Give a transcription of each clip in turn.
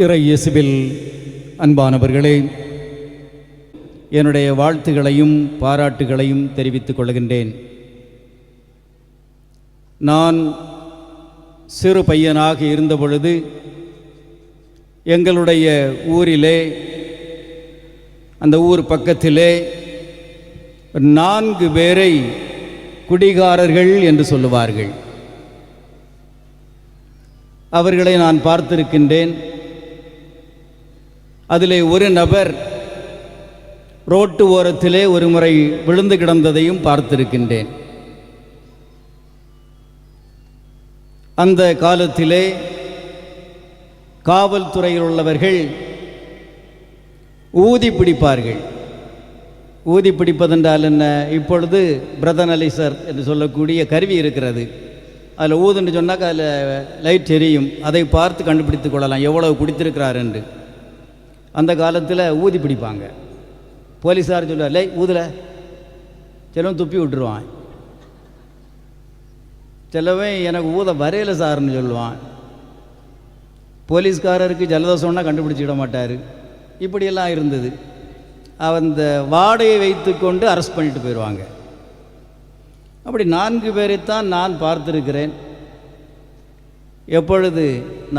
இறை இயேசுவில் அன்பானவர்களே, என்னுடைய வாழ்த்துகளையும் பாராட்டுகளையும் தெரிவித்துக் கொள்கின்றேன். நான் சிறு பையனாக இருந்தபொழுது எங்களுடைய ஊரிலே, அந்த ஊர் பக்கத்திலே 4 பேரை குடிகாரர்கள் என்று சொல்லுவார்கள். அவர்களை நான் பார்த்திருக்கின்றேன். அதிலே ஒரு நபர் ரோட்டு ஓரத்திலே ஒரு முறை விழுந்து கிடந்ததையும் பார்த்திருக்கின்றேன். அந்த காலத்திலே காவல்துறையில் உள்ளவர்கள் ஊதி பிடிப்பார்கள். ஊதி பிடிப்பதென்றால் என்ன? இப்பொழுது பிரதனலைசர் என்று சொல்லக்கூடிய கருவி இருக்கிறது. அதில் ஊதுன்னு சொன்னாக்க அதில் லைட் எரியும். அதை பார்த்து கண்டுபிடித்து கொள்ளலாம் எவ்வளவு குடித்திருக்கிறார் என்று. அந்த காலத்தில் ஊதி பிடிப்பாங்க. போலீஸார் சொல்லுவார், லை ஊதலை, சிலவன் துப்பி விட்டுருவான். சிலவன் எனக்கு ஊத வரையில சார்னு சொல்லுவான். போலீஸ்காரருக்கு ஜலதோஷம்னா கண்டுபிடிச்சிட மாட்டார். இப்படியெல்லாம் இருந்தது. அந்த வாடையை வைத்து கொண்டு அரெஸ்ட் பண்ணிட்டு போயிடுவாங்க. அப்படி 4 பேரைத்தான் நான் பார்த்திருக்கிறேன். எப்பொழுது?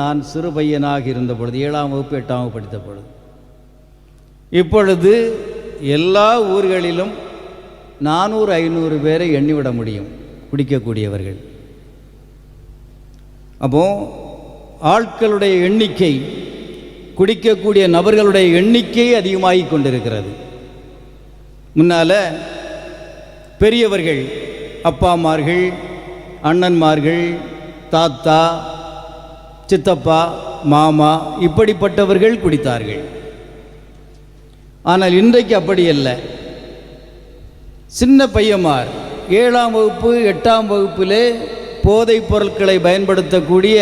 நான் சிறு பையனாக இருந்த பொழுது, 7ஆம் வகுப்பு 8ஆம் வகுப்பு படித்த பொழுது. இப்பொழுது எல்லா ஊர்களிலும் 400-500 பேரை எண்ணிவிட முடியும் குடிக்கக்கூடியவர்கள். அப்போது ஆட்களுடைய எண்ணிக்கை, குடிக்கக்கூடிய நபர்களுடைய எண்ணிக்கை அதிகமாகி கொண்டிருக்கிறது. முன்னால் பெரியவர்கள், அப்பாமார்கள், அண்ணன்மார்கள், தாத்தா, சித்தப்பா, மாமா, இப்படிப்பட்டவர்கள் குடித்தார்கள். ஆனால் இன்றைக்கு அப்படி அல்ல. சின்ன பையன்மார் 7ஆம் வகுப்பு 8ஆம் வகுப்பிலே போதைப் பொருட்களை பயன்படுத்தக்கூடிய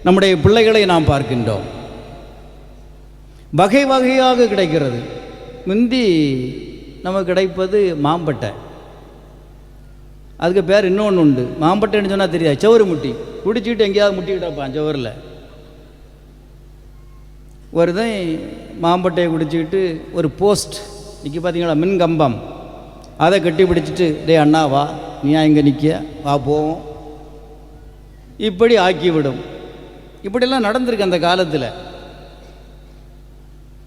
நம்முடைய பிள்ளைகளை நாம் பார்க்கின்றோம். வகை வகையாக கிடைக்கிறது. முந்தி நமக்கு கிடைப்பது மாம்பட்டை. அதுக்கு பேர் இன்னொன்று உண்டு. மாம்பட்டைன்னு சொன்னால் தெரியாது, சவுறு முட்டி. குடிச்சிக்கிட்டு எங்கேயாவது முட்டி கிடப்பான் சவரில். ஒருதான் மாம்பட்டையை குடிச்சிக்கிட்டு ஒரு போஸ்ட் நிற்க பார்த்தீங்களா, மின் கம்பம், அதை கட்டி பிடிச்சிட்டு, டே அண்ணா வா, நீ இங்கே நிற்க, வா போவோம், இப்படி ஆக்கிவிடும். இப்படியெல்லாம் நடந்திருக்கு அந்த காலத்தில்.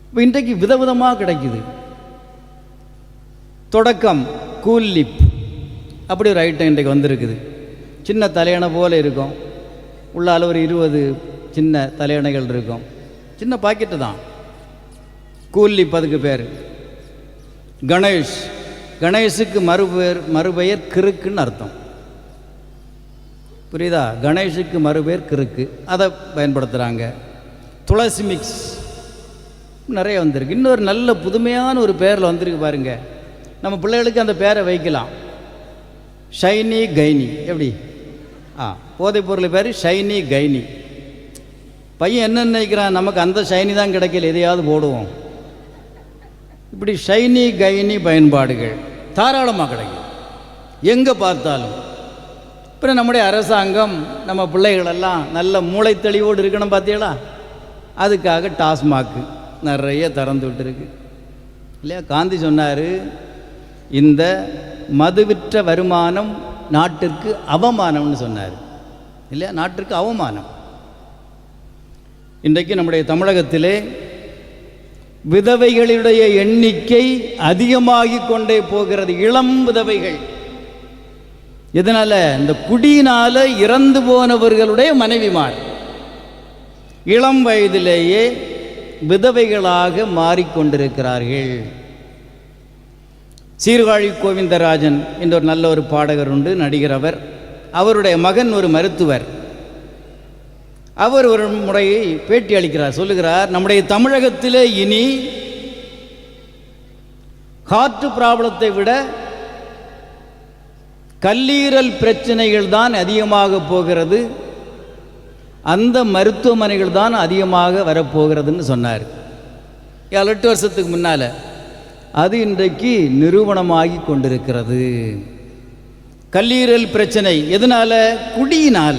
இப்போ இன்றைக்கு விதவிதமாக கிடைக்குது. தொடக்கம் கூல் லிப், அப்படி ஒரு ஐட்டம் இன்றைக்கு வந்திருக்குது. சின்ன தலையணை போல் இருக்கும். உள்ளால் ஒரு 20 சின்ன தலையணைகள் இருக்கும். சின்ன பாக்கெட்டு தான். கூல் லிப் அதுக்கு பேர். கணேஷ், கணேஷுக்கு மறுபெயர் கிறுக்குன்னு அர்த்தம். புரியுதா? கணேஷுக்கு மறுபெயர் கிறுக்கு, அதை பயன்படுத்துகிறாங்க. துளசி மிக்ஸ் நிறைய வந்திருக்கு. இன்னொரு நல்ல புதுமையான ஒரு பேரில் வந்திருக்கு பாருங்க. நம்ம பிள்ளைகளுக்கு அந்த பேரை வைக்கலாம், ஷைனி கைனி. எப்படி? போதைப் பொருள் பேர் ஷைனி கைனி. பையன் என்ன நினைக்கிறான், நமக்கு அந்த ஷைனி தான் கிடைக்கல, எதையாவது போடுவோம். இப்படி ஷைனி கைனி பயன்பாடுகள் தாராளமாக கிடைக்கும் எங்கே பார்த்தாலும். அப்புறம் நம்முடைய அரசாங்கம் நம்ம பிள்ளைகளெல்லாம் நல்ல மூளை தெளிவோடு இருக்கணும் பார்த்தீங்களா, அதுக்காக டாஸ்மாக்கு நிறைய திறந்து விட்டுருக்கு இல்லையா? காந்தி சொன்னார், இந்த மதுவிற்ற வருமானம் நாட்டிற்கு அவமானம்னு சொன்னார் இல்லையா? நாட்டிற்கு அவமானம். இன்றைக்கு நம்முடைய தமிழகத்திலே விதவைகளுடைய எண்ணிக்கை அதிகமாகி கொண்டே போகிறது. இளம் விதவைகள். இதனால இந்த குடியினால இறந்து போனவர்களுடைய மனைவிமார் இளம் வயதிலேயே விதவைகளாக மாறிக்கொண்டிருக்கிறார்கள். சீர்காழி கோவிந்தராஜன் என்ற ஒரு நல்ல ஒரு பாடகர் உண்டு, நடிகர். அவருடைய மகன் ஒரு மருத்துவர். அவர் ஒரு முறையை பேட்டி அளிக்கிறார். சொல்லுகிறார், நம்முடைய தமிழகத்திலே இனி ஹார்ட் ப்ராப்ளத்தை விட கல்லீரல் பிரச்சனைகள் தான் அதிகமாக போகிறது, அந்த மருத்துவமனைகள் தான் அதிகமாக வரப்போகிறதுன்னு சொன்னார். 7-8 வருஷத்துக்கு முன்னால். அது இன்றைக்கு நிரூபணமாகி கொண்டிருக்கிறது. கல்லீரல் பிரச்சனை எதனால? குடியினால.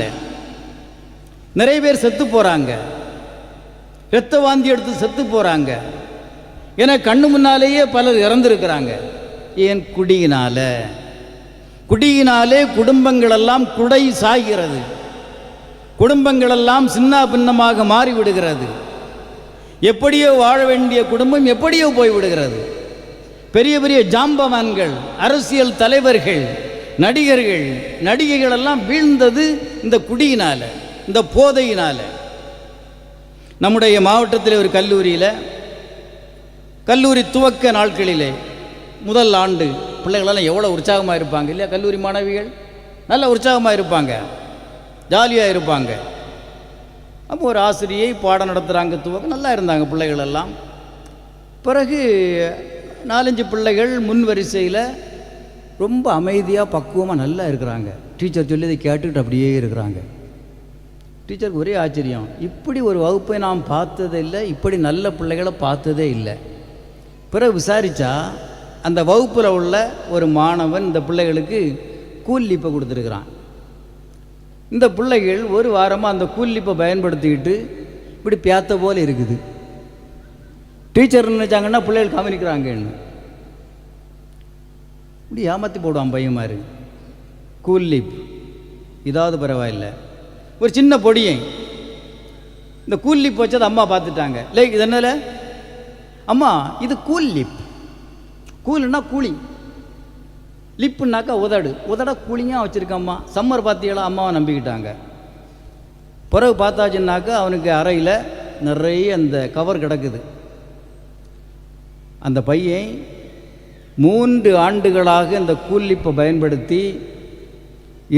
நிறைய பேர் செத்து போகிறாங்க. இரத்த வாந்தி எடுத்து செத்து போகிறாங்க. ஏன்னா கண்ணு முன்னாலேயே பலர் இறந்துருக்கிறாங்க. ஏன்? குடியினாலே குடும்பங்களெல்லாம் குடை சாய்கிறது, குடும்பங்களெல்லாம் சின்ன பின்னமாக மாறிவிடுகிறது. எப்படியோ வாழ வேண்டிய குடும்பம் எப்படியோ போய்விடுகிறது. பெரிய பெரிய ஜாம்பவான்கள், அரசியல் தலைவர்கள், நடிகர்கள், நடிகைகள் எல்லாம் வீழ்ந்தது இந்த குடியினால், இந்த போதையினால். நம்முடைய மாவட்டத்தில் ஒரு கல்லூரி துவக்க நாட்களிலே முதல் ஆண்டு பிள்ளைகளெல்லாம் எவ்வளோ உற்சாகமாக இருப்பாங்க இல்லையா? கல்லூரி மாணவிகள் நல்ல உற்சாகமாக இருப்பாங்க, ஜாலியாக இருப்பாங்க. அப்போ ஒரு ஆசிரியை பாடம் நடத்துகிறாங்க, துவக்க நல்லா இருந்தாங்க பிள்ளைகளெல்லாம். பிறகு 4-5 பிள்ளைகள் முன் வரிசையில் ரொம்ப அமைதியாக பக்குவமாக நல்லா இருக்கிறாங்க. டீச்சர் சொல்லி இதை கேட்டுக்கிட்டு அப்படியே இருக்கிறாங்க. டீச்சருக்கு ஒரே ஆச்சரியம், இப்படி ஒரு வகுப்பை நாம் பார்த்ததே இல்லை, இப்படி நல்ல பிள்ளைகளை பார்த்ததே இல்லை. பிறகு விசாரித்தா அந்த வகுப்பில் உள்ள ஒரு மாணவன் இந்த பிள்ளைகளுக்கு கூல்லிப்பை கொடுத்துருக்குறான். இந்த பிள்ளைகள் ஒரு வாரமாக அந்த கூல்லிப்பை பயன்படுத்திக்கிட்டு இப்படி பேத்த போல் இருக்குது. டீச்சர் நினைச்சாங்கன்னா பிள்ளைகள் கவனிக்கிறாங்கன்னு இப்படி ஏமாற்றி போடுவான் பையன் மாதிரி. கூல்லிப் இதாவது பரவாயில்லை, ஒரு சின்ன பொடியை இந்த கூல்லிப் வச்சது அம்மா பார்த்துட்டாங்க. இது என்னல அம்மா, இது கூல்லிப். கூலுன்னா கூலி, லிப்புனாக்கா உதட கூலிங்காக வச்சுருக்கம்மா. சம்மர் பார்த்திகளா? அம்மாவை நம்பிக்கிட்டாங்க. பிறகு பார்த்தாச்சுன்னாக்கா அவனுக்கு அறையில் நிறைய அந்த கவர் கிடக்குது. அந்த பையன் 3 ஆண்டுகளாக இந்த கூல்லிப்பை பயன்படுத்தி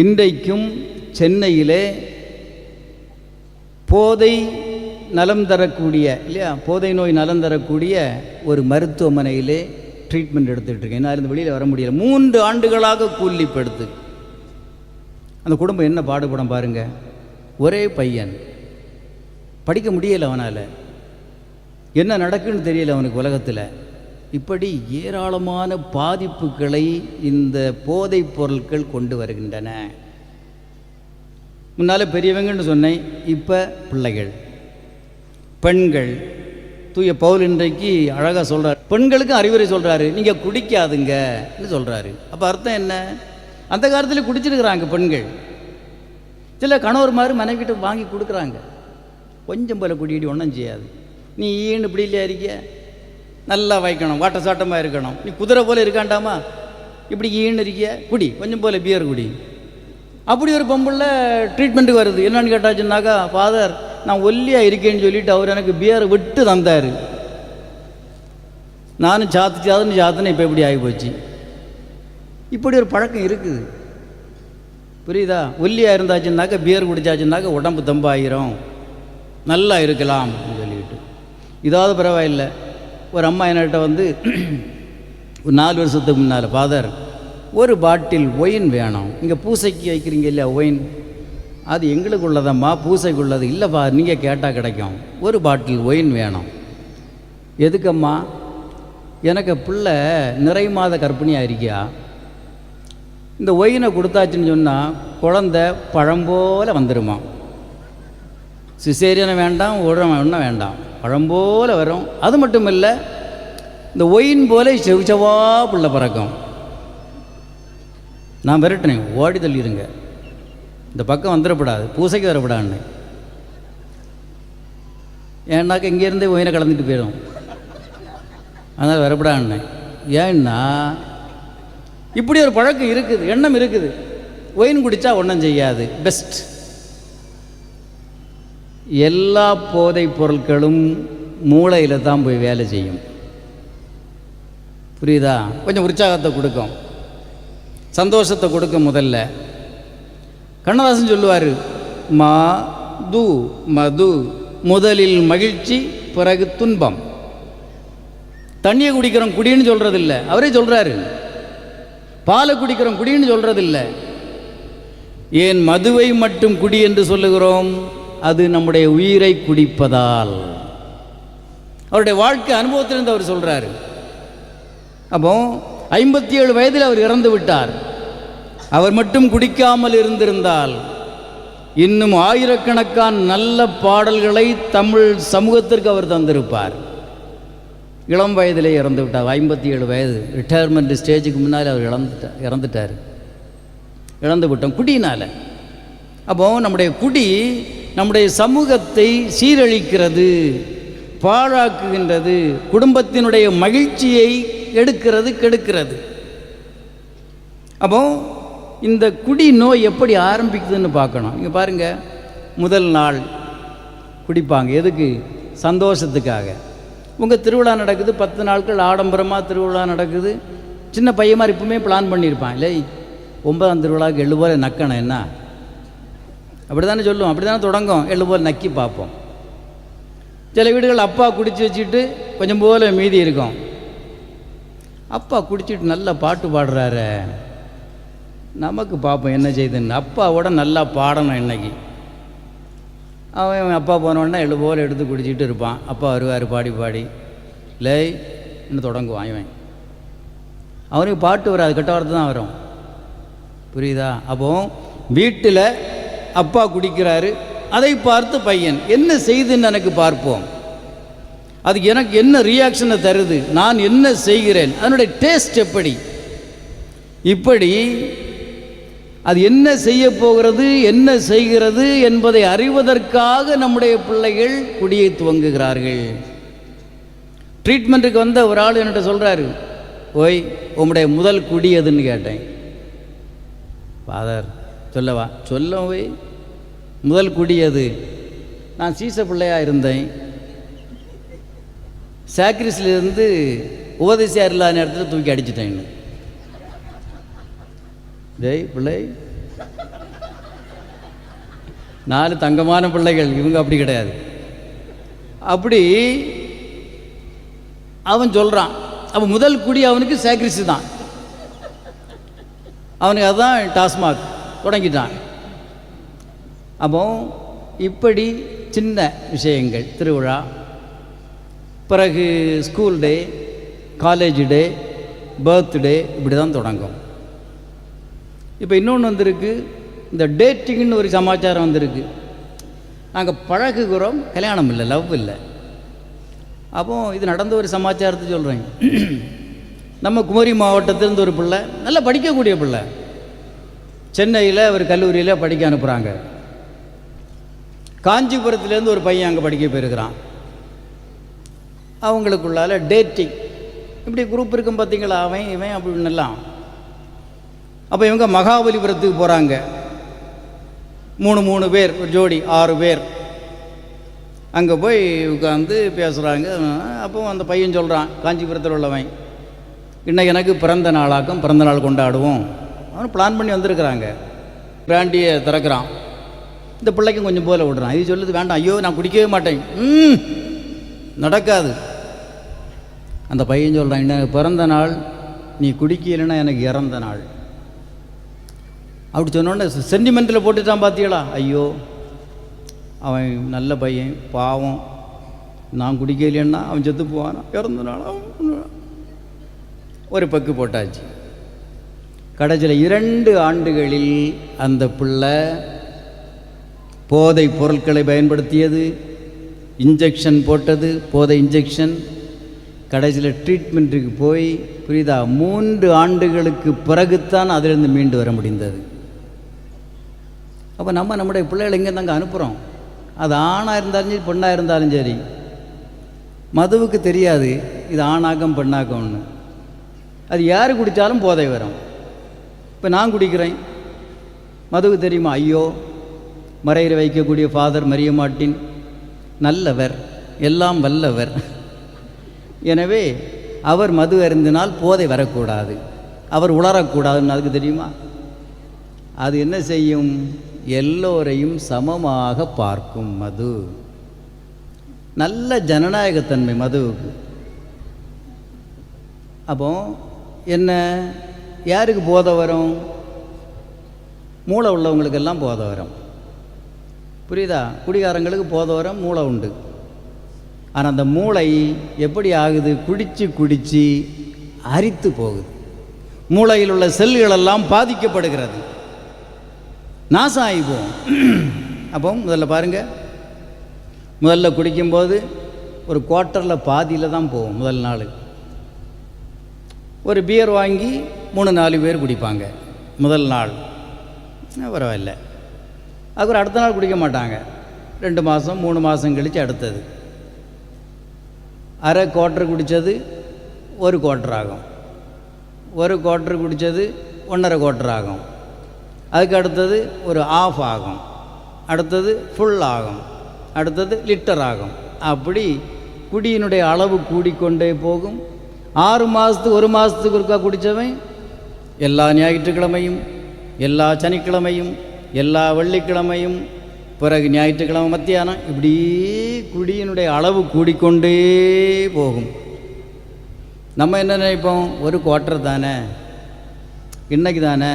இன்றைக்கும் சென்னையிலே போதை நலம் தரக்கூடிய இல்லையா, போதை நோய் நலம் தரக்கூடிய ஒரு மருத்துவமனையிலே ட்ரீட்மெண்ட் எடுத்துகிட்டு இருக்கேன். நான் இருந்து வெளியில் வர முடியல. 3 ஆண்டுகளாக கூல்லிப் எடுத்து அந்த குடும்பம் என்ன பாடுபடும் பாருங்கள். ஒரே பையன், படிக்க முடியலை அவனால், என்ன நடக்குன்னு தெரியல அவனுக்கு உலகத்தில். இப்படி ஏராளமான பாதிப்புகளை இந்த போதைப் பொருட்கள் கொண்டு வருகின்றன. முன்னால் பெரியவங்கன்னு சொன்னேன், இப்போ பிள்ளைகள், பெண்கள். தூய பவுல் இன்றைக்கு அழகாக சொல்கிறார், பெண்களுக்கும் அறிவுரை சொல்கிறாரு, நீங்கள் குடிக்காதுங்கன்னு சொல்கிறாரு. அப்போ அர்த்தம் என்ன? அந்த காலத்தில் குடிச்சிருக்கிறாங்க பெண்கள். சில கணவர் மாதிரி மனைவிட்டு வாங்கி கொடுக்குறாங்க, கொஞ்சம் போல் குடிக்கிட்டு ஒன்றும் செய்யாது, நீ ஈன்னு இப்படி இல்லையா இருக்க, நல்லா வைக்கணும், வாட்ட சாட்டமாக இருக்கணும், நீ குதிரை போல் இருக்காண்டாமா, இப்படி ஈன்னு இருக்கிய, குடி கொஞ்சம் போல் பியர் குடி. அப்படி ஒரு பொம்புள்ள ட்ரீட்மெண்ட்டுக்கு வருது. என்னன்னு கேட்டாச்சுன்னாக்கா, ஃபாதர் நான் ஒல்லியாக இருக்கேன்னு சொல்லிவிட்டு அவர் எனக்கு பியரை விட்டு தந்தார், நானும் சாத்துன்னு இப்போ இப்படி ஆகிப்போச்சு. இப்படி ஒரு பழக்கம் இருக்குது, புரியுதா? ஒல்லியாக இருந்தாச்சுன்னாக்கா பியர் குடித்தாச்சுன்னாக்கா உடம்பு தம்பாயிரும், நல்லா இருக்கலாம் சொல்லிவிட்டு. இதாவது பரவாயில்லை. ஒரு அம்மா என்கிட்ட வந்து ஒரு 4 வருஷத்துக்கு முன்னால், ஃபாதர் ஒரு பாட்டில் ஒயின் வேணும், இங்கே பூசைக்கு வைக்கிறீங்க இல்லையா ஒயின், அது எங்களுக்கு உள்ளதம்மா, பூசைக்கு உள்ளது இல்லைப்பா, நீங்கள் கேட்டால் கிடைக்கும், ஒரு பாட்டில் ஒயின் வேணும். எதுக்கம்மா? எனக்கு பிள்ளை நிறை மாத கர்ப்பிணியாக இருக்கியா, இந்த ஒயினை கொடுத்தாச்சுன்னு சொன்னால் குழந்த பழம்போல் வந்துடுமா, சிசேரியனை வேண்டாம், ஒன்றும் வேண்டாம், பழம்போல் வரும். அது மட்டும் இல்லை, இந்த ஒயின் போல செவா பிள்ளை பிறக்கும். நான் விரட்டினேன், ஓடி தள்ளிடுங்க, இந்த பக்கம் வந்துடக்கூடாது, பூசைக்கு வரக்கூடாதுன்னு. ஏன்னாக்க இங்கேருந்தே ஒயினை கலந்துட்டு போயிடும், அதனால் வரக்கூடாதுன்னு. ஏன்னா இப்படி ஒரு பழக்கம் இருக்குது, எண்ணம் இருக்குது. ஒயின் குடித்தா ஒன்றும் செய்யாது, பெஸ்ட். எல்லா போதைப் பொருட்களும் மூளையில் தான் போய் வேலை செய்யும், புரியுதா? கொஞ்சம் உற்சாகத்தை கொடுக்கும், சந்தோஷத்தை கொடுக்கும். முதல்ல கண்ணதாசன் சொல்லுவார், மது முதலில் மகிழ்ச்சி பிறகு துன்பம். தண்ணியை குடிக்கிறோம் குடின்னு சொல்கிறதில்ல, அவரே சொல்கிறாரு. பாலை குடிக்கிறோம் குடின்னு சொல்கிறதில்ல. ஏன் மதுவை மட்டும் குடி என்று சொல்லுகிறோம்? அது நம்முடைய உயிரை குடிப்பதால். அவருடைய வாழ்க்கை அனுபவத்திலிருந்து அவர் சொல்கிறார். அப்போ 57 வயதில் அவர் இறந்து விட்டார். அவர் மட்டும் குடிக்காமல் இருந்திருந்தால் இன்னும் ஆயிரக்கணக்கான நல்ல பாடல்களை தமிழ் சமூகத்திற்கு அவர் தந்திருப்பார். இளம் வயதிலே இறந்து விட்டார். 57 வயது ரிட்டையர்மெண்ட் ஸ்டேஜுக்கு முன்னால் அவர் இறந்துட்டார். இழந்து விட்டோம் குடியினால். அப்போ நம்முடைய குடி நம்முடைய சமூகத்தை சீரழிக்கிறது, பாழாக்குகின்றது, குடும்பத்தினுடைய மகிழ்ச்சியை எடுக்கிறது, கெடுக்கிறது. அப்போ இந்த குடி நோய் எப்படி ஆரம்பிக்குதுன்னு பார்க்கணும். நீங்கள் பாருங்கள், முதல் நாள் குடிப்பாங்க. எதுக்கு? சந்தோஷத்துக்காக. உங்கள் திருவிழா நடக்குது, 10 நாட்கள் ஆடம்பரமாக திருவிழா நடக்குது. சின்ன பையன் மாதிரி இப்பவுமே பிளான் பண்ணியிருப்பான். இல்லை 9ஆம் திருவிழாவுக்கு எள்ளு போல் நக்கணும் என்ன, அப்படி தானே சொல்லுவோம், அப்படி தானே தொடங்கும். எள்ளு போல் நக்கி பார்ப்போம். சில வீடுகள் அப்பா குடித்து வச்சுட்டு கொஞ்சம் போல் மீதி இருக்கும். அப்பா குடிச்சிட்டு நல்லா பாட்டு பாடுறாரு, நமக்கு பார்ப்போம் என்ன செய்யுதுன்னு. அப்பாவோட நல்லா பாடணும் இன்னைக்கு. அவன் அப்பா போனோடனே எள்ளு போல் எடுத்து குடிச்சிட்டு இருப்பான். அப்பா வருவார் பாடி பாடி லே இன்னும் தொடங்குவான். இவன் அவனுக்கு பாட்டு வராது, கெட்ட வார்த்தை தான் வரும். புரியுதா? அப்போ வீட்டில் அப்பா குடிக்கிறாரு, அதை பார்த்து பையன் என்ன செய்துன்னு எனக்கு பார்ப்போம், அதுக்கு எனக்கு என்ன ரியாக்ஷனை தருது, நான் என்ன செய்கிறேன், அதனுடைய டேஸ்ட் எப்படி, இப்படி அது என்ன செய்ய போகிறது, என்ன செய்கிறது என்பதை அறிவதற்காக நம்முடைய பிள்ளைகள் குடியை துவங்குகிறார்கள். ட்ரீட்மெண்ட்டுக்கு வந்த ஒரு ஆள் என்கிட்ட சொல்கிறாரு, ஓய் உம்முடைய முதல் குடி எதுன்னு கேட்டேன். ஃபாதர் சொல்லவா? சொல்ல ஓய் முதல் குடி எது? நான் சீச பிள்ளையாக இருந்தேன், சாக்ரிஸ்லேருந்து உபதேசியார் இல்லாத நேரத்தில் தூக்கி அடிச்சிட்டேன்னு. டேய் பிள்ளை, 4 தங்கமான பிள்ளைகள், இவங்க அப்படி கிடையாது. அப்படி அவன் சொல்கிறான். அப்போ முதல் குடி அவனுக்கு சாக்ரிஸ் தான், அவனுக்கு அதுதான் டாஸ்மாக் தொடங்கிட்டான். அப்போ இப்படி சின்ன விஷயங்கள், திருவிழா, பிறகு school day, college day, birthday, இப்படி தான் தொடங்கும். இப்போ இன்னொன்று வந்திருக்கு, இந்த டேட்டிங்னு ஒரு சமாச்சாரம் வந்திருக்கு. நாங்கள் பழகுகிறோம், கல்யாணம் இல்லை, லவ் இல்லை. அப்போது இது நடந்த ஒரு சமாச்சாரத்தை சொல்கிறேன். நம்ம குமரி மாவட்டத்திலேருந்து ஒரு பிள்ளை, நல்லா படிக்கக்கூடிய பிள்ளை, சென்னையில் ஒரு கல்லூரியில் படிக்க அனுப்புகிறாங்க. காஞ்சிபுரத்துலேருந்து ஒரு பையன் அங்கே படிக்க போயிருக்கிறான். அவங்களுக்குள்ளால டேட்டிங், இப்படி குரூப் இருக்கும் பார்த்தீங்களா, அவன் இவன் அப்படின்னெல்லாம். அப்போ இவங்க மகாபலிபுரத்துக்கு போகிறாங்க. 3 பேர், ஒரு ஜோடி 6 பேர் அங்கே போய் உட்காந்து பேசுகிறாங்க. அப்போ அந்த பையன் சொல்கிறான், காஞ்சிபுரத்தில் உள்ளவன், இன்னைக்கு எனக்கு பிறந்த நாளாக்கும், பிறந்த நாள் கொண்டாடுவோம். அவனு பிளான் பண்ணி வந்திருக்கிறாங்க. பிராண்டியை திறக்கிறான், இந்த பிள்ளைக்கும் கொஞ்சம் போல விடுறான். இது சொல்லுது, வேண்டாம், ஐயோ நான் குடிக்கவே மாட்டேன், நடக்காது. அந்த பையன் சொல்கிறான், இன்னைக்கு பிறந்த நாள், நீ குடிக்கலைன்னா எனக்கு இறந்த நாள். அப்படி சொன்னோடனே சென்டிமெண்ட்டில் போட்டுட்டான் பார்த்தீங்களா. ஐயோ அவன் நல்ல பையன், பாவம், நான் குடிக்கலைன்னா அவன் செத்து போவானா, இறந்த நாளா. ஒரு பக்கு போட்டாச்சு. கடைசியில் 2 ஆண்டுகளில் அந்த பிள்ளை போதை பொருட்களை பயன்படுத்தியது, இன்ஜெக்ஷன் போட்டது, போதை இன்ஜெக்ஷன். கடைசியில் ட்ரீட்மெண்ட்டுக்கு போய், புரியுதா, 3 ஆண்டுகளுக்கு பிறகுத்தான் அதிலிருந்து மீண்டு வர முடிந்தது. அப்போ நம்முடைய பிள்ளைகளை எங்கே தாங்க அனுப்புகிறோம்? அது ஆணாக இருந்தாலும் சரி, பெண்ணாக இருந்தாலும் சரி, மதுவுக்கு தெரியாது இது ஆணாக்கம் பெண்ணாக்கம்னு. அது யார் குடித்தாலும் போதை வரும். இப்போ நான் குடிக்கிறேன், மதுவுக்கு தெரியுமா? ஐயோ, மறையில் வைக்கக்கூடிய ஃபாதர் மரியமாட்டின் நல்லவர், எல்லாம் வல்லவர், எனவே அவர் மது அருந்தினால் போதை வரக்கூடாது, அவர் உளரக்கூடாதுன்னு அதுக்கு தெரியுமா? அது என்ன செய்யும்? எல்லோரையும் சமமாக பார்க்கும் மது. நல்ல ஜனநாயகத்தன்மை மதுவுக்கு. அப்போ என்ன, யாருக்கு போதை வரும்? மூளை உள்ளவங்களுக்கெல்லாம் போதை வரும். புரியுதா? குடிகாரங்களுக்கு போதை வரும், மூளை உண்டு. ஆனால் அந்த மூளை எப்படி ஆகுது? குடித்து குடித்து அரித்து போகுது. மூளையில் உள்ள செல்களெல்லாம் பாதிக்கப்படுகிறது, நாசம் ஆகி போகும். அப்போ முதல்ல பாருங்கள், முதல்ல குடிக்கும்போது ஒரு குவார்ட்டரில் பாதியில் தான் போகும் முதல் நாள். ஒரு பியர் வாங்கி 3-4 பேர் குடிப்பாங்க முதல் நாள், பரவாயில்ல. அதுக்கப்புறம் அடுத்த நாள் குடிக்க மாட்டாங்க. 2 மாதம் 3 மாதம் கழித்து அடுத்தது அரை குவார்ட்டர் குடித்தது 1 குவார்ட்டர் ஆகும், 1 குவார்ட்டர் குடித்தது 1.5 குவார்ட்டர் ஆகும், அதுக்கு அடுத்தது ஒரு ஆஃப் ஆகும், அடுத்தது ஃபுல் ஆகும், அடுத்தது லிட்டர் ஆகும். அப்படி குடியினுடைய அளவு கூடிக்கொண்டே போகும். 6 மாதத்துக்கு 1 மாதத்துக்கு ஒருக்கா குடித்தவன் எல்லா ஞாயிற்றுக்கிழமையும், எல்லா சனிக்கிழமையும், எல்லா வெள்ளிக்கிழமையும், பிறகு ஞாயிற்றுக்கிழமை மத்தியானம், இப்படி குடியினுடைய அளவு கூடிக்கொண்டே போகும். நம்ம என்ன நினைப்போம், ஒரு குவார்ட்டர் தானே, இன்னைக்கு தானே.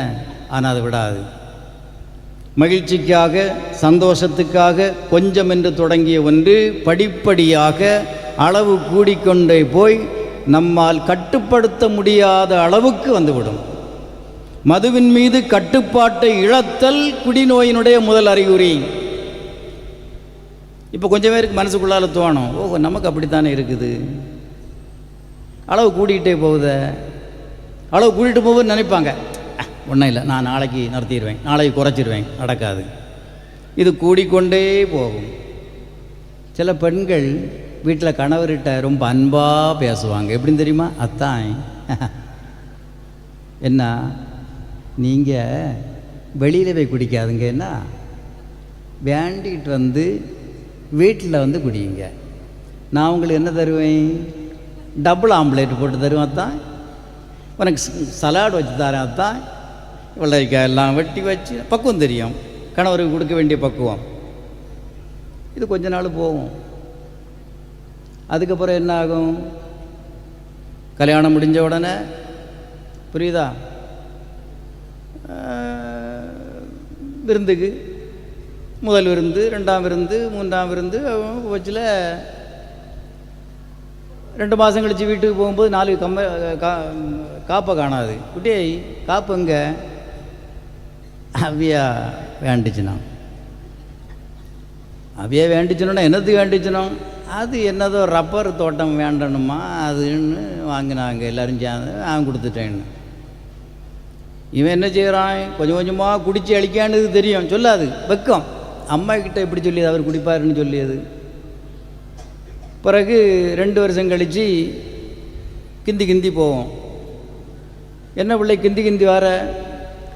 ஆனால் அது விடாது. மகிழ்ச்சிக்காக சந்தோஷத்துக்காக கொஞ்சம் என்று தொடங்கிய ஒன்று படிப்படியாக அளவு கூடிக்கொண்டே போய் நம்மால் கட்டுப்படுத்த முடியாத அளவுக்கு வந்துவிடும். மதுவின் மீது கட்டுப்பாட்டை இழத்தல் குடிநோயினுடைய முதல் அறிகுறி. இப்போ கொஞ்சம் பேருக்கு மனசுக்குள்ளால் தோணும், ஓஹோ நமக்கு அப்படித்தானே இருக்குது, அளவு கூட்டிகிட்டே போகுது. அளவு கூட்டிகிட்டு போகுதுன்னு நினைப்பாங்க, ஒன்றும் இல்லை, நான் நாளைக்கு நிறுத்திடுவேன், நாளைக்கு குறைச்சிடுவேன். நடக்காது. இது கூடிக்கொண்டே போகும். சில பெண்கள் வீட்டில் கணவர்கிட்ட ரொம்ப அன்பாக பேசுவாங்க. எப்படின்னு தெரியுமா? அத்தான் என்ன நீங்கள் வெளியில் போய் குடிக்காதுங்க, என்ன வேண்டிகிட்டு வந்து வீட்டில் வந்து குடியுங்க, நான் உங்களுக்கு என்ன தருவேன், டபுள் ஆம்லேட் போட்டு தருவேன் அத்தான், உனக்கு சலாடு வச்சு தரேன் அத்தான், வெள்ளரிக்காய் எல்லாம் வெட்டி வச்சு, பக்குவம் தெரியும் கணவருக்கு கொடுக்க வேண்டிய பக்குவம். இது கொஞ்ச நாள் போகும். அதுக்கப்புறம் என்ன ஆகும், கல்யாணம் முடிஞ்ச உடனே, புரியுதா, விருந்துக்கு முதல் விருந்து, 2ஆம் விருந்து, 3ஆம் விருந்து வச்சில் 2 மாதம் கழித்து வீட்டுக்கு போகும்போது 4 காப்பை காணாது. குட்டியை காப்பு எங்கே, அவ்வியா வேண்டிச்சினோம். அவ்வியா வேண்டிச்சினோன்னா என்னத்துக்கு வேண்டிச்சினோம், அது என்னதோ ரப்பர் தோட்டம் வேண்டணுமா அதுன்னு வாங்கினாங்க, எல்லோரும் சேர்ந்து நான் கொடுத்துட்டேன்னு. இவன் என்ன செய்கிறான், கொஞ்சம் கொஞ்சமாக குடித்து அழிக்கான்னு தெரியும், சொல்லாது, வெக்கம். அம்மா கிட்ட எப்படி சொல்லியது, அவர் குடிப்பாருன்னு சொல்லியது. பிறகு 2 வருஷம் கழித்து கிந்தி கிந்தி போவோம். என்ன பிள்ளை கிந்தி கிந்தி வர,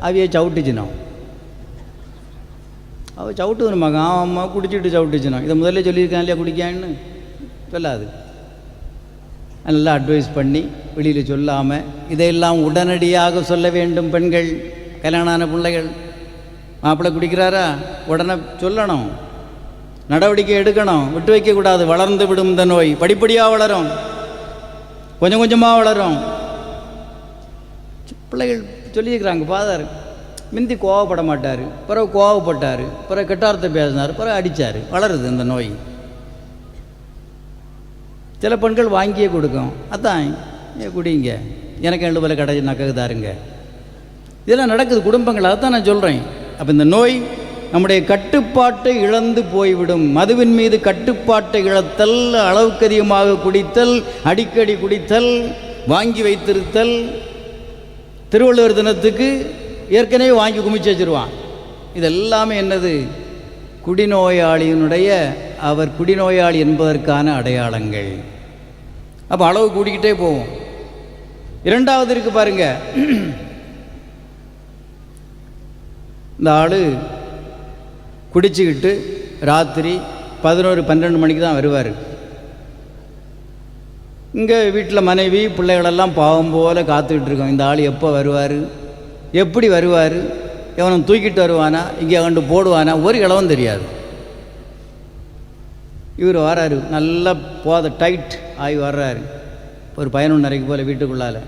அவையை சவுட்டுச்சினோம். அவள் சவுட்டு மகன், அம்மா குடிச்சிட்டு சவுட்டுச்சினோம். இதை முதல்ல சொல்லியிருக்கான் இல்லையா குடிக்கான்னு, சொல்லாது. நல்லா அட்வைஸ் பண்ணி வெளியில் சொல்லாமல், இதையெல்லாம் உடனடியாக சொல்ல வேண்டும் பெண்கள். கல்யாணம் ஆன பிள்ளைகள், மாப்பிள்ளை குடிக்கிறாரா, உடனே சொல்லணும், நடவடிக்கை எடுக்கணும், விட்டு வைக்கக்கூடாது. வளர்ந்து விடும் இந்த நோய், படிப்படியாக வளரும், கொஞ்சம் கொஞ்சமாக வளரும். பிள்ளைகள் சொல்லியிருக்கிறாங்க, ஃபாதர் முந்தி கோவப்பட மாட்டார், பிறகு கோவப்பட்டார், பிறகு கெட்டார்த்த பேசினார், பிறகு அடித்தார். வளருது இந்த நோய். சில பெண்கள் வாங்கியே கொடுக்கும், அதான் குடிங்க, எனக்கு 2 போல கடை நக்ககு தாருங்க. இதெல்லாம் நடக்குது குடும்பங்கள், அதைத்தான் நான் சொல்கிறேன். அப்போ இந்த நோய் நம்முடைய கட்டுப்பாட்டை இழந்து போய்விடும். மதுவின் மீது கட்டுப்பாட்டை இழத்தல், அளவுக்கு அதிகமாக குடித்தல், அடிக்கடி குடித்தல், வாங்கி வைத்திருத்தல். திருவள்ளுவர் தினத்துக்கு ஏற்கனவே வாங்கி குமிச்சு வச்சுருவான். இதெல்லாமே என்னது, குடிநோயாளியினுடைய, அவர் குடிநோயாளி என்பதற்கான அடையாளங்கள். அப்போ அளவு கூடிக்கிட்டே போவோம். 2வது இருக்கு பாருங்க, இந்த ஆள் குடிச்சுக்கிட்டு ராத்திரி 11-12 மணிக்கு தான் வருவார். இங்கே வீட்டில் மனைவி பிள்ளைகளெல்லாம் பாவம் போல் காத்துக்கிட்டு இருக்கோம், இந்த ஆள் எப்போ வருவார், எப்படி வருவார், எவனும் தூக்கிட்டு வருவானா, இங்கே கண்டு போடுவானா, ஒரு இளவும் தெரியாது. இவர் வர்றாரு, நல்லா போத டைட் ஆகி வர்றாரு. ஒரு 11:30 போல் வீட்டுக்குள்ளால்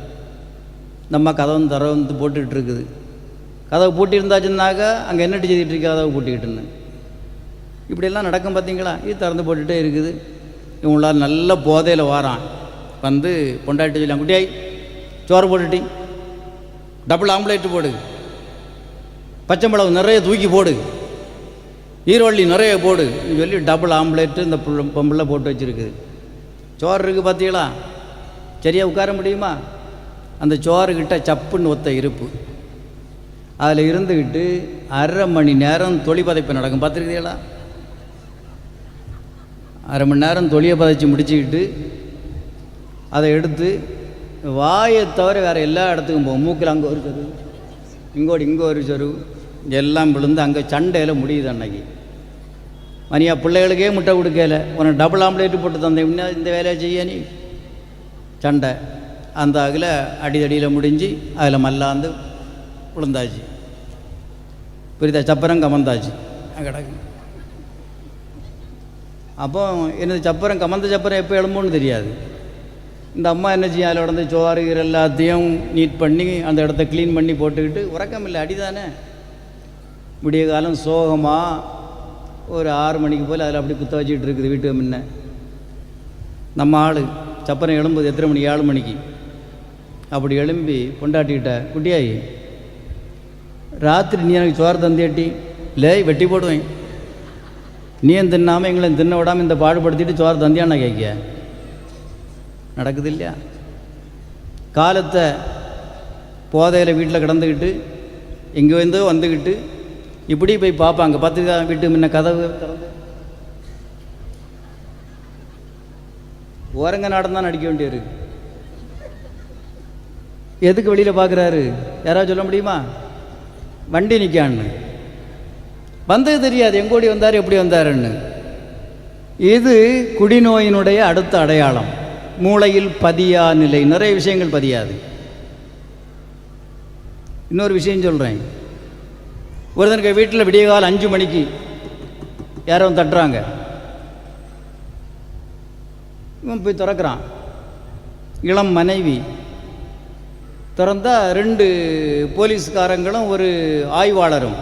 நம்ம கதவும் திறந்து போட்டுக்கிட்டு இருக்குது. கதவை பூட்டியிருந்தாச்சுன்னாக்கா அங்கே என்னட்டு செய்துட்டு இருக்கு, கதவை பூட்டிக்கிட்டுன்னு. இப்படியெல்லாம் நடக்கும் பார்த்தீங்களா. இது திறந்து போட்டுகிட்டே இருக்குது. இவங்களால் நல்ல போதையில் வாரான். வந்து பொண்டாட்டி சொல்லலாம், குட்டியாய் சோறு போட்டுட்டி, டபுள் ஆம்லேட்டு போடு, பச்சை மிளகு நிறைய தூக்கி போடு, ஈரோள்ளி நிறைய போடு சொல்லி டபுள் ஆம்லேட்டு இந்த பொம்பளை போட்டு வச்சுருக்குது. சோறு இருக்குது பார்த்தீங்களா, சரியாக உட்கார முடியுமா? அந்த சோறுக்கிட்ட சப்புன்னு ஒத்த இருப்பு, அதில் இருந்துக்கிட்டு 1/2 மணி நேரம் தொளி பதைப்பு நடக்கும். பார்த்துருக்கீங்களா? 1/2 மணி நேரம் தொளியை பதைச்சி முடிச்சுக்கிட்டு அதை எடுத்து வாயை தவிர வேறு எல்லா இடத்துக்கும் போகும். மூக்கில் அங்கே ஒரு சொரு, இங்கே ஒரு சொரு, எல்லாம் விழுந்து அங்கே சண்டையில் முடியுது. அன்னைக்கு மணியா பிள்ளைகளுக்கே முட்டை கொடுக்கல, உனக்கு டபுள் ஆம்லேட்டு போட்டு தந்தேன், இந்த வேலையை செய்ய நீ. சண்டை அந்த அதில் அடிதடியில் முடிஞ்சு அதில் மல்லாந்து விழுந்தாச்சு. புரியுதா? சப்பரம் கமந்தாச்சு கிடக்கு. அப்போ என்னது சப்பரம் கமந்த சப்பரம் எப்போ எழும்போன்னு தெரியாது. இந்த அம்மா என்ன செய்யும், அதில் உடனே சோறு எல்லாத்தையும் நீட் பண்ணி அந்த இடத்த க்ளீன் பண்ணி போட்டுக்கிட்டு, உறக்கம் இல்லை, அடிதானே. விடிய காலம் சோகமாக ஒரு 6 மணிக்கு போல் அதில் அப்படி குத்த வச்சுக்கிட்டு இருக்குது வீட்டுக்கு முன்ன. நம்ம ஆள் சப்பரம் எழும்புது எத்தனை மணிக்கு? 7 மணிக்கு. அப்படி எழும்பி கொண்டாட்டிக்கிட்ட, குட்டியாயி ராத்திரி நீ எனக்கு சோறு தந்தேட்டி இல்லை, வெட்டி போடுவேன். நீயும் தின்னாமல் எங்களை தின்ன விடாமல் இந்த பாடுபடுத்திட்டு சோறு தந்தியான்னு நான் கேட்க நடக்குது இல்லையா? காலத்தை போதையில் வீட்டில் கிடந்துக்கிட்டு எங்கே வந்துக்கிட்டு இப்படி போய் பார்ப்பாங்க. பார்த்துக்கா வீட்டு முன்ன கதவு திறந்து ஓரங்க நாடம் தான் நடிக்க வேண்டியிருக்கு. எதுக்கு வெளியில் பார்க்குறாரு யாராவது சொல்ல முடியுமா? வண்டி நிற்கான்னு வந்தது தெரியாது, எங்கோடி வந்தார் எப்படி வந்தாருன்னு. இது குடிநோயினுடைய அடுத்த அடையாளம். மூளையில் பதியா நிலை, நிறைய விஷயங்கள் பதியாது. இன்னொரு விஷயம் சொல்கிறேன். ஒருத்தனுக்கு வீட்டில் விடிய காலம் 5 மணிக்கு யாரோ தட்டுறாங்க. இவன் போய் திறக்கிறான். இளம் மனைவி. திறந்தா 2 போலீஸ்காரங்களும் ஒரு ஆய்வாளரும்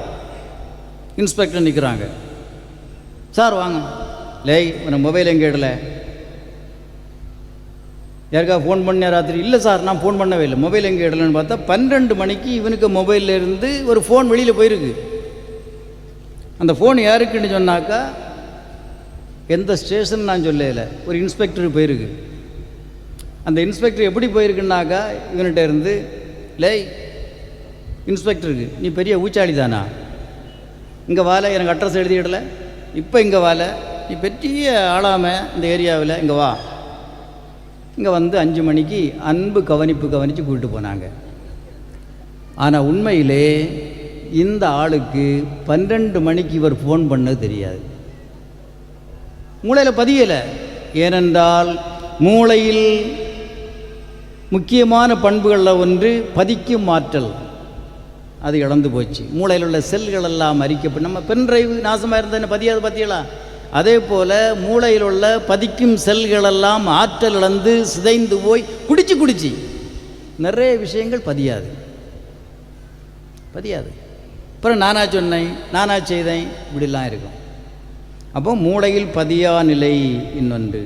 இன்ஸ்பெக்டர் நிற்கிறாங்க. சார் வாங்க. லேய், உன மொபைல் எங்கே இடல? யாருக்கா ஃபோன் பண்ண ராத்திரி? இல்லை சார், நான் ஃபோன் பண்ணவே இல்லை. மொபைல் எங்கே இடலன்னு பார்த்தா 12 மணிக்கு இவனுக்கு மொபைலில் இருந்து ஒரு ஃபோன் வெளியில் போயிருக்கு. அந்த ஃபோன் யாருக்குன்னு சொன்னாக்கா, எந்த ஸ்டேஷன் நான் சொல்லலை, ஒரு இன்ஸ்பெக்டருக்கு போயிருக்கு. அந்த இன்ஸ்பெக்டர் எப்படி போயிருக்குன்னாக்கா, இவன்கிட்ட இருந்து, லேய் இன்ஸ்பெக்டருக்கு, நீ பெரிய ஊச்சாளி தானா? இங்கே வாழை, எனக்கு அட்ரஸ் எழுதிடலை, இப்போ இங்கே வாழை, நீ பெரிய ஆளாம இந்த ஏரியாவில், இங்கே வா. இங்கே வந்து 5 மணிக்கு அன்பு கவனிப்பு கவனித்து கூப்பிட்டு போனாங்க. ஆனால் உண்மையிலே இந்த ஆளுக்கு 12 மணிக்கு இவர் ஃபோன் பண்ணது தெரியாது. மூளையில் பதியலை. ஏனென்றால் மூளையில் முக்கியமான பண்புகளில் ஒன்று பதிக்கும் ஆற்றல், அது இழந்து போச்சு. மூளையில் உள்ள செல்கள் எல்லாம் அரிக்கப்பட்டு, நம்ம பென்ட்ரைவ் நாசமாக இருந்ததுன்னு பதியாது பார்த்தீங்களா? அதே போல் மூளையில் உள்ள பதிக்கும் செல்களெல்லாம் ஆற்றல் இழந்து சிதைந்து போய் குடிச்சு நிறைய விஷயங்கள் பதியாது. அப்புறம் நானா சொன்னேன், நானா செய்தேன், இப்படிலாம் இருக்கும். அப்போ மூளையில் பதியா நிலை இன்னொன்று.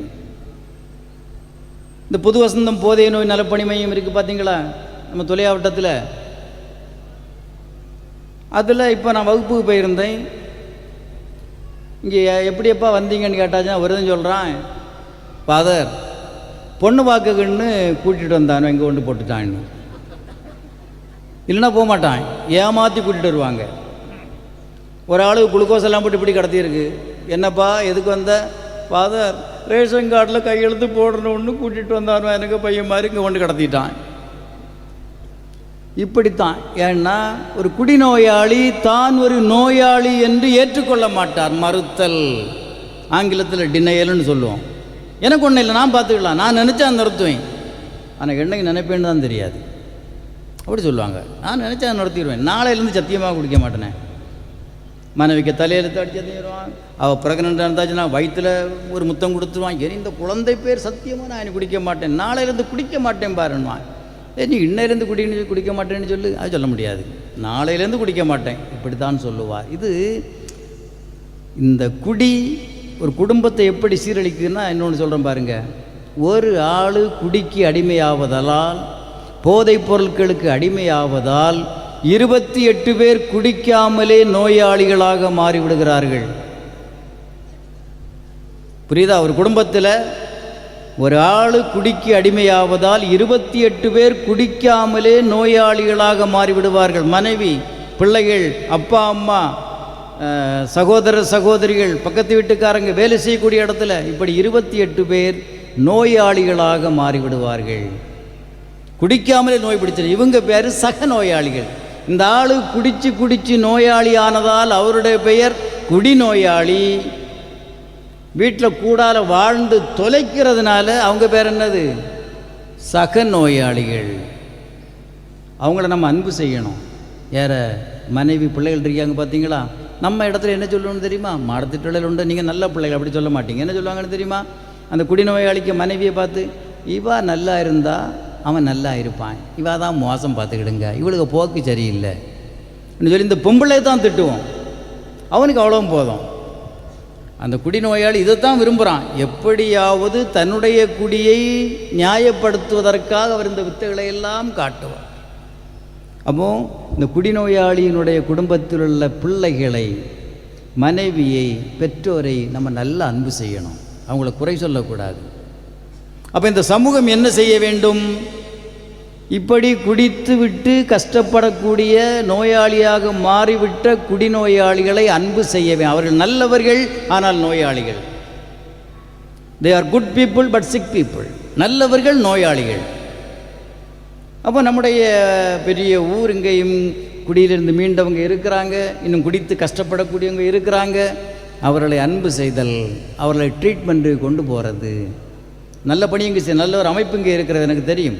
இந்த புது வசந்தம் போதைய நோய் நலப்பணி மையம் இருக்குது பார்த்தீங்களா, நம்ம தொலையாவட்டத்தில். அதில் இப்போ நான் வகுப்புக்கு போயிருந்தேன். இங்கே எப்படியப்பா வந்தீங்கன்னு கேட்டாச்சுன்னா வருதுன்னு சொல்கிறான். ஃபாதர், பொண்ணு பார்க்குன்னு கூட்டிகிட்டு வந்தானோ இங்கே கொண்டு போட்டுட்டான்னு. இல்லைன்னா போக மாட்டான், ஏமாற்றி கூட்டிகிட்டு வருவாங்க. ஒரு ஆளுக்கு குளுக்கோஸ் எல்லாம் போட்டு இப்படி கடத்தியிருக்கு. என்னப்பா எதுக்கு வந்த? ஃபாதர், ரேஷன் கார்டில் கையெழுத்து போடணுன்னு கூட்டிகிட்டு வந்தானோ எனக்கு பையன் மாதிரி இங்கே கொண்டு கடத்திட்டான். இப்படித்தான். ஏன்னா ஒரு குடிநோயாளி தான் ஒரு நோயாளி என்று ஏற்றுக்கொள்ள மாட்டார். மறுத்தல், ஆங்கிலத்தில் டினையல்னு சொல்லுவோம். எனக்கு ஒன்றும் இல்லை, நான் பார்த்துக்கலாம், நான் நினச்சா நிறுத்துவேன், ஆனால் என்னைக்கு நினைப்பேன்னு தான் தெரியாது, அப்படி சொல்லுவாங்க. நான் நினச்சா நிறுத்திடுவேன், நாளையிலேருந்து சத்தியமாக குடிக்க மாட்டேனே. மனைவிக்கு தலையெழுத்து அடிச்சு தந்துடுவான். அவள் ப்ரெக்னெண்ட்டாக இருந்தாச்சுன்னா வயிற்றில் ஒரு முத்தம் கொடுத்துருவான். ஏன் இந்த குழந்தை பேர் சத்தியமாக நான் இனி குடிக்க மாட்டேன், நாளையிலேருந்து குடிக்க மாட்டேன் பாருன்னுவான். நீ இன்னையிலேருந்து குடிக்க மாட்டேன்னு சொல்லு, அது சொல்ல முடியாது. நாளையிலேருந்து குடிக்க மாட்டேன், இப்படி தான் சொல்லுவார். இது இந்த குடி ஒரு குடும்பத்தை எப்படி சீரழிக்குதுன்னா, இன்னொன்று சொல்கிறேன் பாருங்கள். ஒரு ஆள் குடிக்கு அடிமையாவதால், போதைப் பொருட்களுக்கு அடிமையாவதால் 28 பேர் குடிக்காமலே நோயாளிகளாக மாறிவிடுகிறார்கள். புரியுதா? ஒரு குடும்பத்தில் ஒரு ஆள் குடிக்கு அடிமையாவதால் 28 பேர் குடிக்காமலே நோயாளிகளாக மாறிவிடுவார்கள். மனைவி, பிள்ளைகள், அப்பா அம்மா, சகோதர சகோதரிகள், பக்கத்து வீட்டுக்காரங்க, வேலை செய்யக்கூடிய இடத்துல இப்படி 28 பேர் நோயாளிகளாக மாறிவிடுவார்கள். குடிக்காமலே நோய் பிடிச்சிடும். இவங்க பேர் சக நோயாளிகள். இந்த ஆள் குடிச்சு நோயாளி ஆனதால் அவருடைய பெயர் குடிநோயாளி. வீட்டில் கூடால வாழ்ந்து தொலைக்கிறதுனால அவங்க பேர் என்னது? சக நோயாளிகள். அவங்கள நம்ம அன்பு செய்யணும். யார? மனைவி, பிள்ளைகள் இருக்காங்க பார்த்தீங்களா? நம்ம இடத்துல என்ன சொல்லணும்னு தெரியுமா? மாடத்திட்டல் உண்டு, நீங்கள் நல்ல பிள்ளைகள் அப்படி சொல்ல மாட்டீங்க. என்ன சொல்லுவாங்கன்னு தெரியுமா? அந்த குடிநோயாளிக்கு மனைவியை பார்த்து, இவா நல்லா இருந்தா அவன் நல்லா இருப்பான், இவா தான் மோசம் பார்த்துக்கிடுங்க, இவளுக்கு போக்கு சரியில்லை சொல்லி இந்த பொம்பளை தான் திட்டுவோம். அவனுக்கு அவ்வளவும் போதும். அந்த குடிநோயாளி இதைத்தான் விரும்புகிறான். எப்படியாவது தன்னுடைய குடியை நியாயப்படுத்துவதற்காக அவர் இந்த வித்தைகளை எல்லாம் காட்டுவார். அப்போ இந்த குடிநோயாளியினுடைய குடும்பத்தில் உள்ள பிள்ளைகளை, மனைவியை, பெற்றோரை நம்ம நல்லா அன்பு செய்யணும். அவங்கள குறை சொல்லக்கூடாது. அப்போ இந்த சமூகம் என்ன செய்ய வேண்டும்? இப்படி குடித்து விட்டு கஷ்டப்படக்கூடிய நோயாளியாக மாறிவிட்ட குடிநோயாளிகளை அன்பு செய்யவே. அவர்கள் நல்லவர்கள், ஆனால் நோயாளிகள். They are good people but sick people. நல்லவர்கள், நோயாளிகள். அப்போ நம்முடைய பெரிய ஊர் இங்கேயும் குடியிலிருந்து மீண்டவங்க இருக்கிறாங்க, இன்னும் குடித்து கஷ்டப்படக்கூடியவங்க இருக்கிறாங்க. அவர்களை அன்பு செய்தல், அவர்களை ட்ரீட்மெண்ட்டு கொண்டு போகிறது, நல்ல பணி இங்கே, நல்ல ஒரு அமைப்பு இங்கே இருக்கிறது எனக்கு தெரியும்.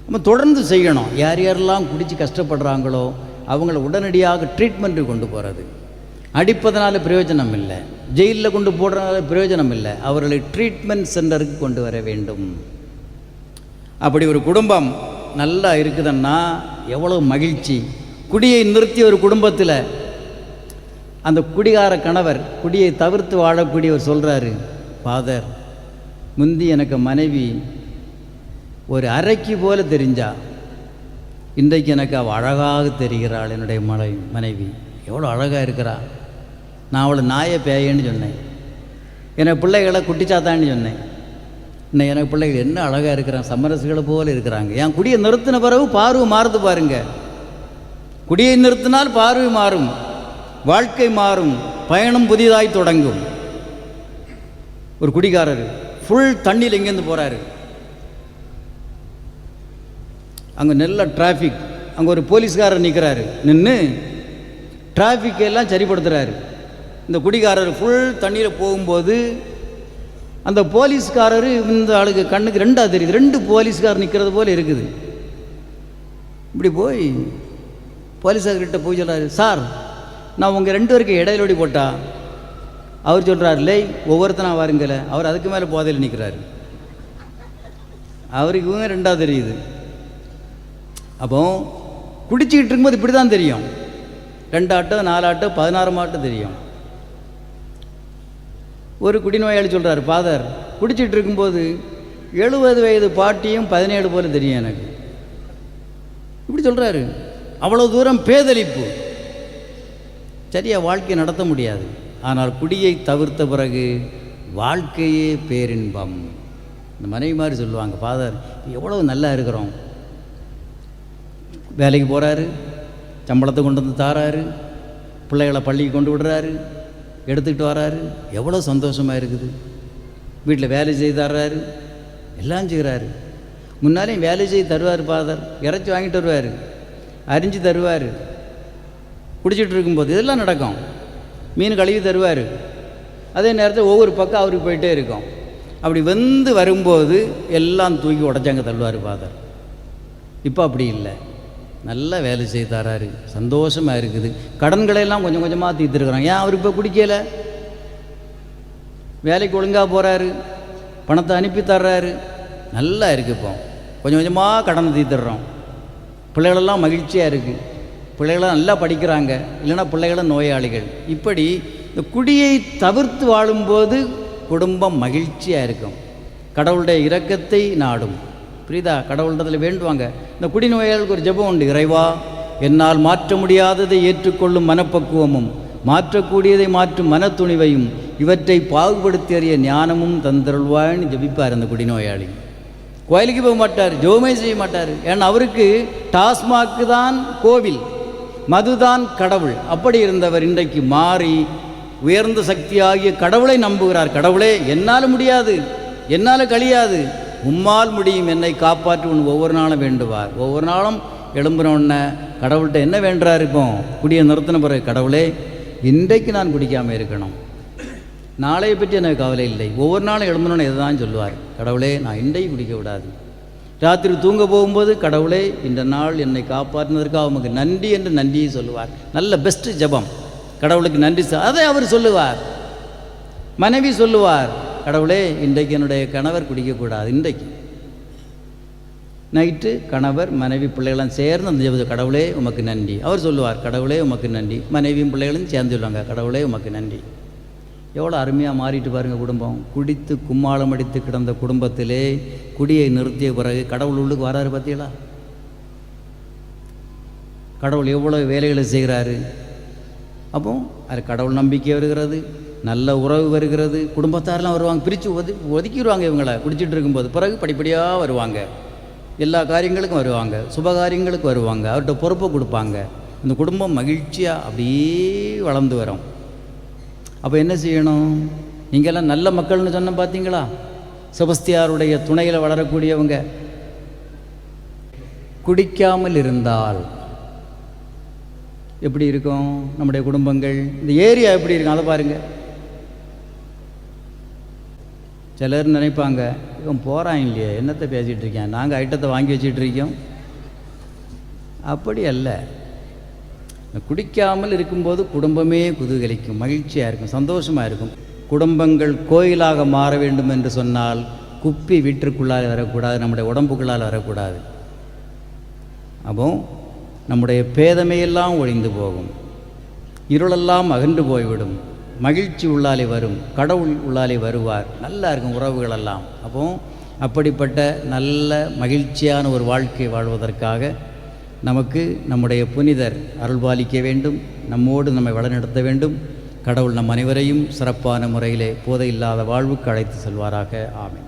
நம்ம தொடர்ந்து செய்யணும். யார் யாரெல்லாம் குடித்து கஷ்டப்படுறாங்களோ அவங்கள உடனடியாக ட்ரீட்மெண்ட்டு கொண்டு போகிறது. அடிப்பதனால பிரயோஜனம் இல்லை, ஜெயிலில் கொண்டு போடுறதுனால பிரயோஜனம் இல்லை. அவர்களை ட்ரீட்மெண்ட் சென்டருக்கு கொண்டு வர வேண்டும். அப்படி ஒரு குடும்பம் நல்லா இருக்குதுன்னா எவ்வளோ மகிழ்ச்சி. குடியை நிறுத்திய ஒரு குடும்பத்தில் அந்த குடிகார கணவர், குடியை தவிர்த்து வாழக்கூடியவர் சொல்கிறாரு, ஃபாதர், முந்தி எனக்கு மனைவி ஒரு அரைக்கு போல தெரிஞ்சா, இன்றைக்கு எனக்கு அவள் அழகாக தெரிகிறாள். என்னுடைய மனைவி எவ்வளோ அழகாக இருக்கிறா. நான் அவளை நாயை பேயன்னு சொன்னேன், எனக்கு பிள்ளைகளை குட்டிச்சாத்தான்னு சொன்னேன். இன்னும் எனக்கு பிள்ளைகள் என்ன அழகாக இருக்கிறான், சமரசுகளை போல் இருக்கிறாங்க. என் குடியை நிறுத்தின பிறகு பார்வை மாறுது பாருங்க. குடியை நிறுத்தினால் பார்வை மாறும், வாழ்க்கை மாறும், பயணம் புதிதாய் தொடங்கும். ஒரு குடிகாரர் ஃபுல் தண்ணியில் எங்கேருந்து போகிறாரு. அங்கே நல்ல டிராஃபிக், அங்கே ஒரு போலீஸ்காரர் நிற்கிறாரு, நின்று டிராஃபிக்கெல்லாம் சரிப்படுத்துகிறாரு. இந்த குடிகாரர் ஃபுல் தண்ணியில் போகும்போது அந்த போலீஸ்காரர் இந்த ஆளுக்கு கண்ணுக்கு ரெண்டாக தெரியுது. 2 போலீஸ்காரர் நிற்கிறது போல் இருக்குது. இப்படி போய் போலீஸ்கார்கிட்ட போய் சொல்கிறாரு, சார் நான் உங்கள் 2 பேருக்கு இடையிலோடி போட்டா. அவர் சொல்கிறார், லே ஒவ்வொருத்தனா வாருங்கல. அவர் அதுக்கு மேலே போதையில் நிற்கிறாரு. அவருக்கு இவங்க 2ஆக தெரியுது. அப்போ குடிச்சிக்கிட்டு இருக்கும்போது இப்படி தான் தெரியும். 2 ஆட்டோ 4 ஆட்டோ 16 ஆட்டோ தெரியும். ஒரு குடிநோயாளி சொல்கிறார், ஃபாதர், குடிச்சிட்டு இருக்கும்போது 70 வயது பாட்டியும் 17 போல தெரியும் எனக்கு. இப்படி சொல்கிறாரு. அவ்வளோ தூரம் பேதலிப்பு. சரியாக வாழ்க்கையை நடத்த முடியாது. ஆனால் குடியை தவிர்த்த பிறகு வாழ்க்கையே பேரின்பம். இந்த மனைவி மாதிரி சொல்லுவாங்க, ஃபாதர் எவ்வளோ நல்லா இருக்கிறோம். வேலைக்கு போகிறாரு, சம்பளத்தை கொண்டு வந்து தாராரு, பிள்ளைகளை பள்ளிக்கு கொண்டு விடுறாரு, எடுத்துக்கிட்டு வராரு, எவ்வளோ சந்தோஷமாக இருக்குது. வீட்டில் வேலை செய்து தர்றாரு, எல்லாம் செய்கிறாரு. முன்னாலேயும் வேலை செய்து தருவார் ஃபாதர். இறைச்சி வாங்கிட்டு வருவார், அரிஞ்சு தருவார். குடிச்சிட்டு இருக்கும்போது இதெல்லாம் நடக்கும். மீன் கழுவி தருவார். அதே நேரத்தில் ஒவ்வொரு பக்கம் அவருக்கு போயிட்டே இருக்கும். அப்படி வந்து வரும்போது எல்லாம் தூக்கி உடச்சாங்க தள்ளுவார் ஃபாதர். இப்போ அப்படி இல்லை, நல்லா வேலை செய்து தராரு, சந்தோஷமாக இருக்குது. கடன்களையெல்லாம் கொஞ்சம் கொஞ்சமாக தீர்த்துருக்குறாங்க. ஏன் அவர் இப்போ குடிக்கலை? வேலைக்கு ஒழுங்காக போகிறாரு, பணத்தை அனுப்பி தர்றாரு, நல்லா இருக்குது. இப்போ கொஞ்சம் கொஞ்சமாக கடனை தீர்த்துடுறோம். பிள்ளைகளெல்லாம் மகிழ்ச்சியாக இருக்குது, பிள்ளைகளும் நல்லா படிக்கிறாங்க. இல்லைன்னா பிள்ளைகளும் நோயாளிகள். இப்படி இந்த குடியை தவிர்த்து வாழும்போது குடும்பம் மகிழ்ச்சியாக இருக்கும். கடவுளுடைய இரக்கத்தை நாடும். புரியுதா? கடவுளிடத்தில் வேண்டுவாங்க. இந்த குடிநோயாளிகளுக்கு ஒரு ஜெபம் உண்டு, இறைவா என்னால் மாற்ற முடியாததை ஏற்றுக்கொள்ளும் மனப்பக்குவமும் மாற்றக்கூடியதை மாற்றும் மனத்துணிவையும் இவற்றை பாகுபடுத்தி அறிய ஞானமும் தந்தருள்வான்னு ஜபிப்பார் அந்த குடிநோயாளி. கோயிலுக்கு போக மாட்டார், ஜோமே செய்ய மாட்டார். ஏன்னா அவருக்கு டாஸ்மாக்கு தான் கோவில், மதுதான் கடவுள். அப்படி இருந்தவர் இன்றைக்கு மாறி உயர்ந்த சக்தியாகிய கடவுளை நம்புகிறார். கடவுளே, என்னால் முடியாது, என்னால் கழியாது, உம்மால் முடியும், என்னை காப்பாற்றி உன் ஒவ்வொரு நாளும் வேண்டுவார். ஒவ்வொரு நாளும் எழும்புனோடனே கடவுள்கிட்ட என்ன வேண்டார்? இப்போ குடியை நிறுத்தின பிறகு, கடவுளே இன்றைக்கு நான் குடிக்காமல் இருக்கணும், நாளையை பற்றி எனக்கு கவலை இல்லை. ஒவ்வொரு நாளும் எழும்புனோன்னு இதை தான் சொல்லுவார், கடவுளே நான் இன்றைக்கு குடிக்க விடாது. ராத்திரி தூங்க போகும்போது, கடவுளே இந்த நாள் என்னை காப்பாற்றினதற்காக உமக்கு நன்றி என்று நன்றியை சொல்லுவார். நல்ல பெஸ்ட்டு ஜபம், கடவுளுக்கு நன்றி. அதை அவர் சொல்லுவார். மனைவி சொல்லுவார், கடவுளே இன்றைக்கு என்னுடைய கணவர் குடிக்கக்கூடாது. இன்றைக்கு நைட்டு கணவர் மனைவி பிள்ளைகளாம் சேர்ந்து அந்த ஜெபத்தை, கடவுளே உமக்கு நன்றி. அவர் சொல்லுவார், கடவுளே உமக்கு நன்றி. மனைவியும் பிள்ளைகளும் சேர்ந்து சொல்லுவாங்க, கடவுளே உமக்கு நன்றி. எவ்வளோ அருமையாக மாறிட்டு பாருங்கள் குடும்பம். குடித்து கும்மாளம் அடித்து கிடந்த குடும்பத்திலே குடியை நிறுத்திய பிறகு கடவுள் உள்ளுக்கு வராரு. பார்த்தீங்களா, கடவுள் எவ்வளோ வேலைகளை செய்கிறாரு. அப்போ அது கடவுள் நம்பிக்கை வருகிறது, நல்ல உறவு வருகிறது, குடும்பத்தாரெலாம் வருவாங்க. பிரித்து ஒதுக்கிடுவாங்க இவங்களை குடிச்சிட்டு இருக்கும்போது. பிறகு படிப்படியாக வருவாங்க, எல்லா காரியங்களுக்கும் வருவாங்க, சுபகாரியங்களுக்கு வருவாங்க, அவர்கிட்ட பொறுப்பை கொடுப்பாங்க. இந்த குடும்பம் மகிழ்ச்சியாக அப்படியே வளர்ந்து வரும். அப்போ என்ன செய்யணும்? நீங்கள்லாம் நல்ல மக்கள்னு சொன்ன பார்த்தீங்களா, செபஸ்தியாருடைய துணையில் வளரக்கூடியவங்க. குடிக்காமல் இருந்தால் எப்படி இருக்கும் நம்முடைய குடும்பங்கள்? இந்த ஏரியா எப்படி இருக்கும் அதை பாருங்கள். சிலர் நினைப்பாங்க, இவன் போகிறான் இல்லையே, என்னத்தை பேசிகிட்டு இருக்கேன், நாங்கள் ஐட்டத்தை வாங்கி வச்சுட்டு இருக்கோம். அப்படி அல்ல. குடிக்காமல் இருக்கும்போது குடும்பமே குதூகலிக்கும், மகிழ்ச்சியாக இருக்கும், சந்தோஷமாக இருக்கும். குடும்பங்கள் கோயிலாக மாற வேண்டும் என்று சொன்னால் குப்பி வீட்டிற்குள்ளால் வரக்கூடாது, நம்முடைய உடம்புக்குள்ளால் வரக்கூடாது. அப்போ நம்முடைய பேதமையெல்லாம் ஒழிந்து போகும், இருளெல்லாம் அகன்று போய்விடும், மகிழ்ச்சி உள்ளாலே வரும், கடவுள் உள்ளாலே வருவார், நல்லா இருக்கும் உறவுகளெல்லாம். அப்போ அப்படிப்பட்ட நல்ல மகிழ்ச்சியான ஒரு வாழ்க்கை வாழ்வதற்காக நமக்கு நம்முடைய புனிதர் அருள்பாலிக்க வேண்டும், நம்மோடு நம்மை வழிநடத்த வேண்டும். கடவுள் நம் அனைவரையும் சிறப்பான முறையிலே போதையில்லாத வாழ்வுக்கு அழைத்து செல்வாராக. ஆமென்.